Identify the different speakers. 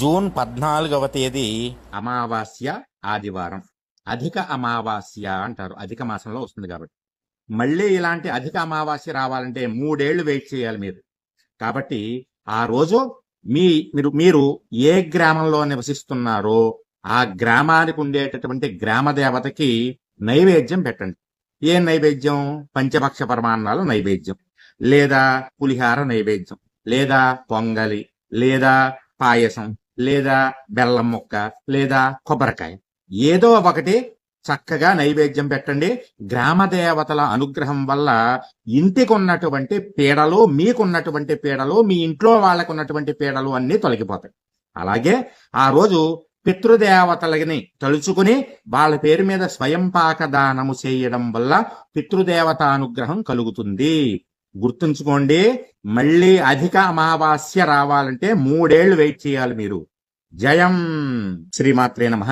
Speaker 1: June 14వ తేదీ
Speaker 2: అమావాస్య ఆదివారం. అధిక అమావాస్య అంటారు, అధిక మాసంలో వస్తుంది కాబట్టి. మళ్ళీ ఇలాంటి అధిక అమావాస్య రావాలంటే 3 ఏళ్లు వెయిట్ చేయాలి మీరు. కాబట్టి ఆ రోజు మీరు ఏ గ్రామంలో నివసిస్తున్నారో ఆ గ్రామానికి ఉండేటటువంటి గ్రామ దేవతకి నైవేద్యం పెట్టండి. ఏ నైవేద్యం? పంచభక్ష పరమాన్నాలు నైవేద్యం, లేదా పులిహార నైవేద్యం, లేదా పొంగలి, లేదా పాయసం, లేదా బెల్లం ముక్క, లేదా కొబ్బరికాయ, ఏదో ఒకటి చక్కగా నైవేద్యం పెట్టండి. గ్రామ దేవతల అనుగ్రహం వల్ల ఇంటికి ఉన్నటువంటి పీడలు, మీకున్నటువంటి పీడలు, మీ ఇంట్లో వాళ్ళకున్నటువంటి పీడలు అన్నీ తొలగిపోతాయి. అలాగే ఆ రోజు పితృదేవతలని తలుచుకుని వాళ్ళ పేరు మీద స్వయం పాక దానము చేయడం వల్ల పితృదేవత అనుగ్రహం కలుగుతుంది. గుర్తుంచుకోండి, మళ్ళీ అధిక అమావాస్య రావాలంటే 3 ఏళ్లు వెయిట్ చేయాలి మీరు. జయం శ్రీమాత్రే నమః.